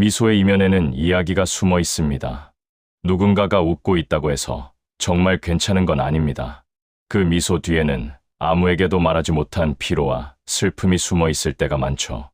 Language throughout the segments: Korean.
미소의 이면에는 이야기가 숨어 있습니다. 누군가가 웃고 있다고 해서 정말 괜찮은 건 아닙니다. 그 미소 뒤에는 아무에게도 말하지 못한 피로와 슬픔이 숨어 있을 때가 많죠.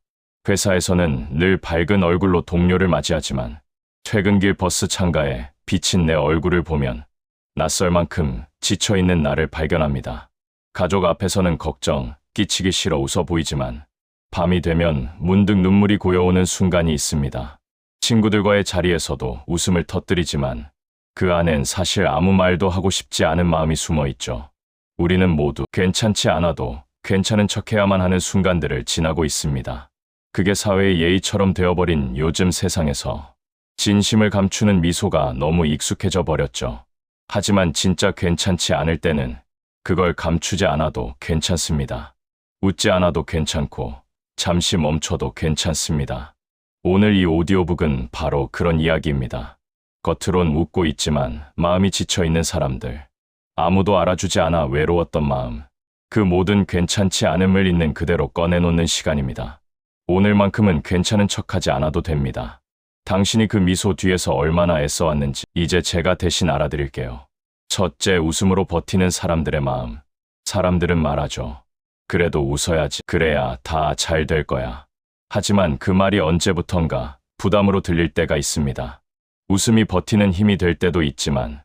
회사에서는 늘 밝은 얼굴로 동료를 맞이하지만 퇴근길 버스 창가에 비친 내 얼굴을 보면 낯설 만큼 지쳐있는 나를 발견합니다. 가족 앞에서는 걱정, 끼치기 싫어 웃어 보이지만 밤이 되면 문득 눈물이 고여오는 순간이 있습니다. 친구들과의 자리에서도 웃음을 터뜨리지만 그 안엔 사실 아무 말도 하고 싶지 않은 마음이 숨어 있죠. 우리는 모두 괜찮지 않아도 괜찮은 척해야만 하는 순간들을 지나고 있습니다. 그게 사회의 예의처럼 되어버린 요즘 세상에서 진심을 감추는 미소가 너무 익숙해져 버렸죠. 하지만 진짜 괜찮지 않을 때는 그걸 감추지 않아도 괜찮습니다. 웃지 않아도 괜찮고 잠시 멈춰도 괜찮습니다. 오늘 이 오디오북은 바로 그런 이야기입니다. 겉으론 웃고 있지만 마음이 지쳐있는 사람들, 아무도 알아주지 않아 외로웠던 마음, 그 모든 괜찮지 않음을 있는 그대로 꺼내놓는 시간입니다. 오늘만큼은 괜찮은 척하지 않아도 됩니다. 당신이 그 미소 뒤에서 얼마나 애써왔는지 이제 제가 대신 알아드릴게요. 첫째, 웃음으로 버티는 사람들의 마음. 사람들은 말하죠. 그래도 웃어야지. 그래야 다 잘 될 거야. 하지만 그 말이 언제부턴가 부담으로 들릴 때가 있습니다. 웃음이 버티는 힘이 될 때도 있지만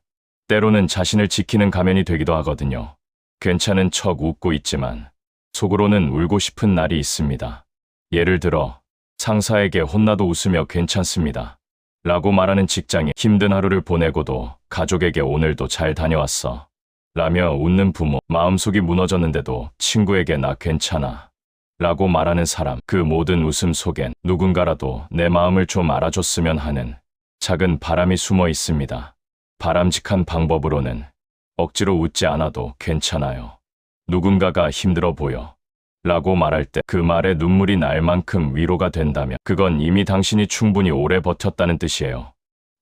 때로는 자신을 지키는 가면이 되기도 하거든요. 괜찮은 척 웃고 있지만 속으로는 울고 싶은 날이 있습니다. 예를 들어 상사에게 혼나도 웃으며 괜찮습니다 라고 말하는 직장에 힘든 하루를 보내고도 가족에게 오늘도 잘 다녀왔어 라며 웃는 부모, 마음속이 무너졌는데도 친구에게 나 괜찮아 라고 말하는 사람, 그 모든 웃음 속엔 누군가라도 내 마음을 좀 알아줬으면 하는 작은 바람이 숨어 있습니다. 바람직한 방법으로는 억지로 웃지 않아도 괜찮아요. 누군가가 힘들어 보여 라고 말할 때 그 말에 눈물이 날 만큼 위로가 된다면 그건 이미 당신이 충분히 오래 버텼다는 뜻이에요.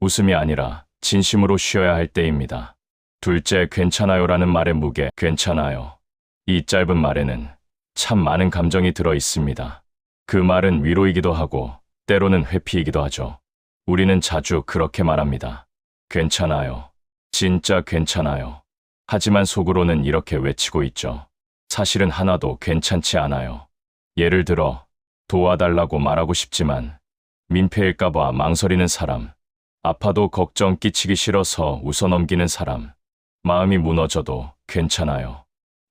웃음이 아니라 진심으로 쉬어야 할 때입니다. 둘째, 괜찮아요라는 말의 무게, 괜찮아요. 이 짧은 말에는 참 많은 감정이 들어 있습니다. 그 말은 위로이기도 하고 때로는 회피이기도 하죠. 우리는 자주 그렇게 말합니다. 괜찮아요. 진짜 괜찮아요. 하지만 속으로는 이렇게 외치고 있죠. 사실은 하나도 괜찮지 않아요. 예를 들어 도와달라고 말하고 싶지만 민폐일까봐 망설이는 사람, 아파도 걱정 끼치기 싫어서 웃어넘기는 사람, 마음이 무너져도 괜찮아요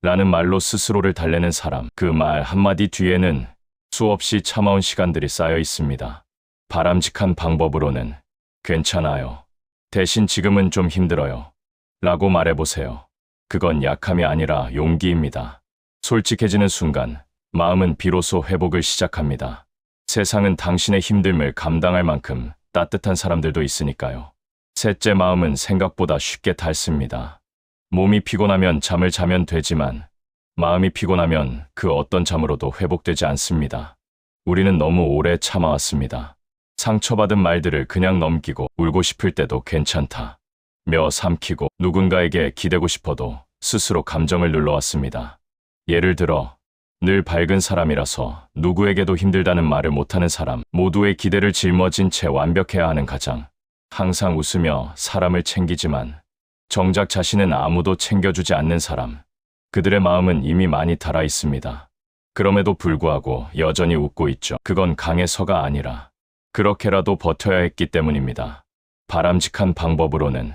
라는 말로 스스로를 달래는 사람, 그 말 한마디 뒤에는 수없이 참아온 시간들이 쌓여 있습니다. 바람직한 방법으로는 괜찮아요. 대신 지금은 좀 힘들어요 라고 말해보세요. 그건 약함이 아니라 용기입니다. 솔직해지는 순간 마음은 비로소 회복을 시작합니다. 세상은 당신의 힘듦을 감당할 만큼 따뜻한 사람들도 있으니까요. 셋째, 마음은 생각보다 쉽게 닳습니다. 몸이 피곤하면 잠을 자면 되지만 마음이 피곤하면 그 어떤 잠으로도 회복되지 않습니다. 우리는 너무 오래 참아왔습니다. 상처받은 말들을 그냥 넘기고 울고 싶을 때도 괜찮다 며 삼키고 누군가에게 기대고 싶어도 스스로 감정을 눌러왔습니다. 예를 들어 늘 밝은 사람이라서 누구에게도 힘들다는 말을 못하는 사람, 모두의 기대를 짊어진 채 완벽해야 하는 가장, 항상 웃으며 사람을 챙기지만 정작 자신은 아무도 챙겨주지 않는 사람, 그들의 마음은 이미 많이 닳아 있습니다. 그럼에도 불구하고 여전히 웃고 있죠. 그건 강해서가 아니라 그렇게라도 버텨야 했기 때문입니다. 바람직한 방법으로는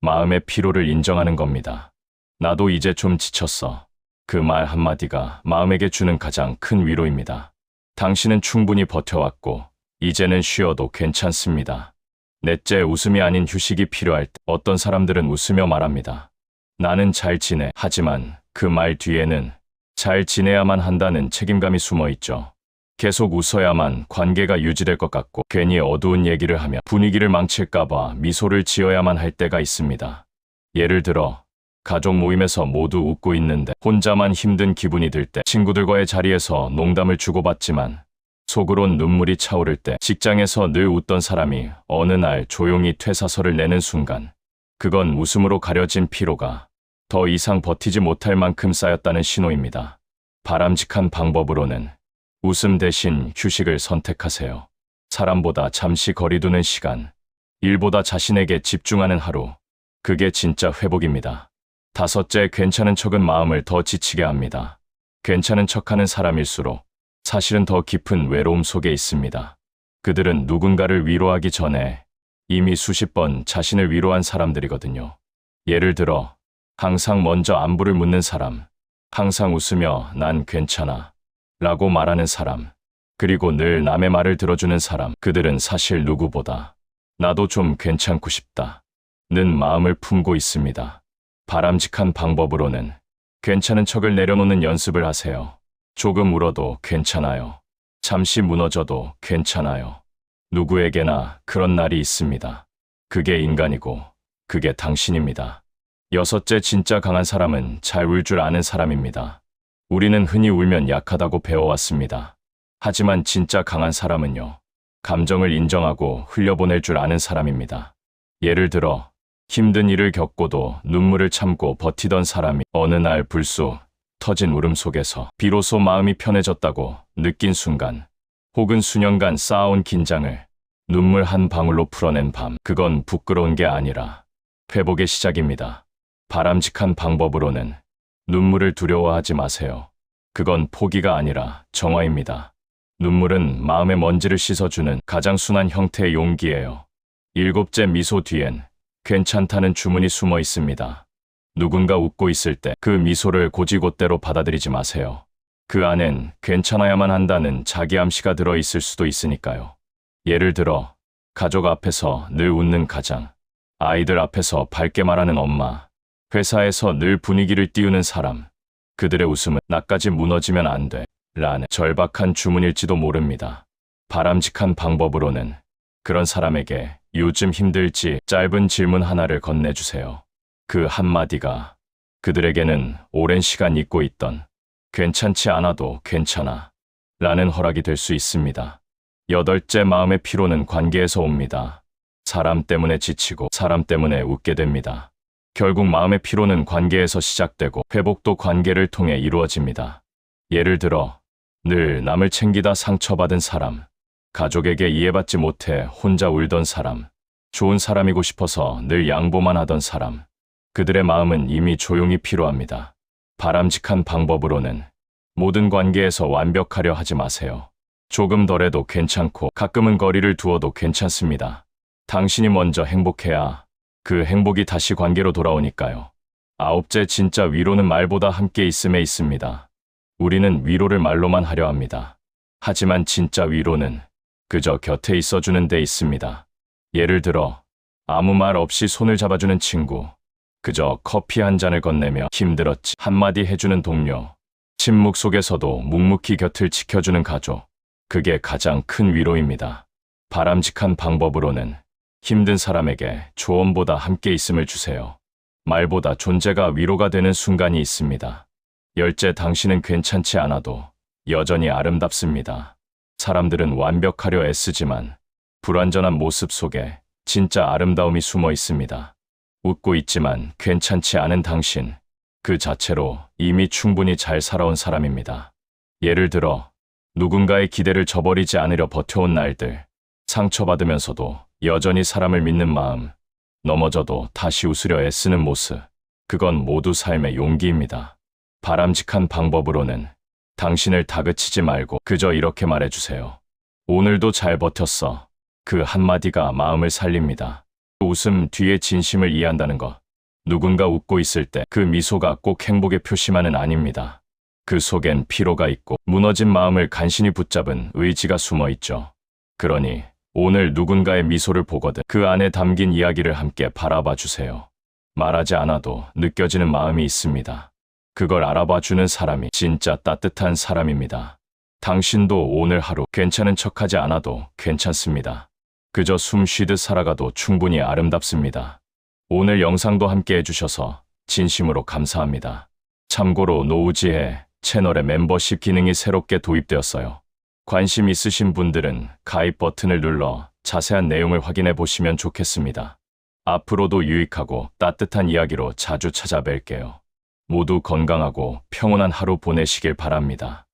마음의 피로를 인정하는 겁니다. 나도 이제 좀 지쳤어. 그 말 한마디가 마음에게 주는 가장 큰 위로입니다. 당신은 충분히 버텨왔고 이제는 쉬어도 괜찮습니다. 넷째, 웃음이 아닌 휴식이 필요할 때 어떤 사람들은 웃으며 말합니다. 나는 잘 지내. 하지만 그 말 뒤에는 잘 지내야만 한다는 책임감이 숨어 있죠. 계속 웃어야만 관계가 유지될 것 같고 괜히 어두운 얘기를 하며 분위기를 망칠까봐 미소를 지어야만 할 때가 있습니다. 예를 들어 가족 모임에서 모두 웃고 있는데 혼자만 힘든 기분이 들 때, 친구들과의 자리에서 농담을 주고받지만 속으론 눈물이 차오를 때, 직장에서 늘 웃던 사람이 어느 날 조용히 퇴사서를 내는 순간, 그건 웃음으로 가려진 피로가 더 이상 버티지 못할 만큼 쌓였다는 신호입니다. 바람직한 방법으로는 웃음 대신 휴식을 선택하세요. 사람보다 잠시 거리두는 시간, 일보다 자신에게 집중하는 하루. 그게 진짜 회복입니다. 다섯째, 괜찮은 척은 마음을 더 지치게 합니다. 괜찮은 척하는 사람일수록 사실은 더 깊은 외로움 속에 있습니다. 그들은 누군가를 위로하기 전에 이미 수십 번 자신을 위로한 사람들이거든요. 예를 들어, 항상 먼저 안부를 묻는 사람, 항상 웃으며 난 괜찮아 라고 말하는 사람, 그리고 늘 남의 말을 들어주는 사람. 그들은 사실 누구보다 나도 좀 괜찮고 싶다 는 마음을 품고 있습니다. 바람직한 방법으로는 괜찮은 척을 내려놓는 연습을 하세요. 조금 울어도 괜찮아요. 잠시 무너져도 괜찮아요. 누구에게나 그런 날이 있습니다. 그게 인간이고 그게 당신입니다. 여섯째, 진짜 강한 사람은 잘 울 줄 아는 사람입니다. 우리는 흔히 울면 약하다고 배워왔습니다. 하지만 진짜 강한 사람은요, 감정을 인정하고 흘려보낼 줄 아는 사람입니다. 예를 들어, 힘든 일을 겪고도 눈물을 참고 버티던 사람이 어느 날 불쑥 터진 울음 속에서 비로소 마음이 편해졌다고 느낀 순간, 혹은 수년간 쌓아온 긴장을 눈물 한 방울로 풀어낸 밤, 그건 부끄러운 게 아니라 회복의 시작입니다. 바람직한 방법으로는 눈물을 두려워하지 마세요. 그건 포기가 아니라 정화입니다. 눈물은 마음의 먼지를 씻어주는 가장 순한 형태의 용기예요. 일곱째, 미소 뒤엔 괜찮다는 주문이 숨어 있습니다. 누군가 웃고 있을 때 그 미소를 곧이곧대로 받아들이지 마세요. 그 안엔 괜찮아야만 한다는 자기 암시가 들어있을 수도 있으니까요. 예를 들어, 가족 앞에서 늘 웃는 가장, 아이들 앞에서 밝게 말하는 엄마, 회사에서 늘 분위기를 띄우는 사람. 그들의 웃음은 나까지 무너지면 안 돼 라는 절박한 주문일지도 모릅니다. 바람직한 방법으로는 그런 사람에게 요즘 힘들지 짧은 질문 하나를 건네주세요. 그 한마디가 그들에게는 오랜 시간 잊고 있던 괜찮지 않아도 괜찮아 라는 허락이 될 수 있습니다. 여덟째, 마음의 피로는 관계에서 옵니다. 사람 때문에 지치고 사람 때문에 웃게 됩니다. 결국 마음의 피로는 관계에서 시작되고 회복도 관계를 통해 이루어집니다. 예를 들어, 늘 남을 챙기다 상처받은 사람, 가족에게 이해받지 못해 혼자 울던 사람, 좋은 사람이고 싶어서 늘 양보만 하던 사람. 그들의 마음은 이미 조용히 필요합니다. 바람직한 방법으로는 모든 관계에서 완벽하려 하지 마세요. 조금 덜해도 괜찮고 가끔은 거리를 두어도 괜찮습니다. 당신이 먼저 행복해야 그 행복이 다시 관계로 돌아오니까요. 아홉째, 진짜 위로는 말보다 함께 있음에 있습니다. 우리는 위로를 말로만 하려 합니다. 하지만 진짜 위로는 그저 곁에 있어주는 데 있습니다. 예를 들어, 아무 말 없이 손을 잡아주는 친구, 그저 커피 한 잔을 건네며 힘들었지 한마디 해주는 동료, 침묵 속에서도 묵묵히 곁을 지켜주는 가족. 그게 가장 큰 위로입니다. 바람직한 방법으로는 힘든 사람에게 조언보다 함께 있음을 주세요. 말보다 존재가 위로가 되는 순간이 있습니다. 열째, 당신은 괜찮지 않아도 여전히 아름답습니다. 사람들은 완벽하려 애쓰지만 불완전한 모습 속에 진짜 아름다움이 숨어 있습니다. 웃고 있지만 괜찮지 않은 당신, 그 자체로 이미 충분히 잘 살아온 사람입니다. 예를 들어, 누군가의 기대를 저버리지 않으려 버텨온 날들, 상처받으면서도 여전히 사람을 믿는 마음, 넘어져도 다시 웃으려 애쓰는 모습, 그건 모두 삶의 용기입니다. 바람직한 방법으로는 당신을 다그치지 말고 그저 이렇게 말해주세요. 오늘도 잘 버텼어. 그 한마디가 마음을 살립니다. 웃음 뒤에 진심을 이해한다는 것. 누군가 웃고 있을 때 그 미소가 꼭 행복의 표시만은 아닙니다. 그 속엔 피로가 있고 무너진 마음을 간신히 붙잡은 의지가 숨어 있죠. 그러니 오늘 누군가의 미소를 보거든 그 안에 담긴 이야기를 함께 바라봐 주세요. 말하지 않아도 느껴지는 마음이 있습니다. 그걸 알아봐 주는 사람이 진짜 따뜻한 사람입니다. 당신도 오늘 하루 괜찮은 척하지 않아도 괜찮습니다. 그저 숨 쉬듯 살아가도 충분히 아름답습니다. 오늘 영상도 함께 해주셔서 진심으로 감사합니다. 참고로 노우지의 채널에 멤버십 기능이 새롭게 도입되었어요. 관심 있으신 분들은 가입 버튼을 눌러 자세한 내용을 확인해 보시면 좋겠습니다. 앞으로도 유익하고 따뜻한 이야기로 자주 찾아뵐게요. 모두 건강하고 평온한 하루 보내시길 바랍니다.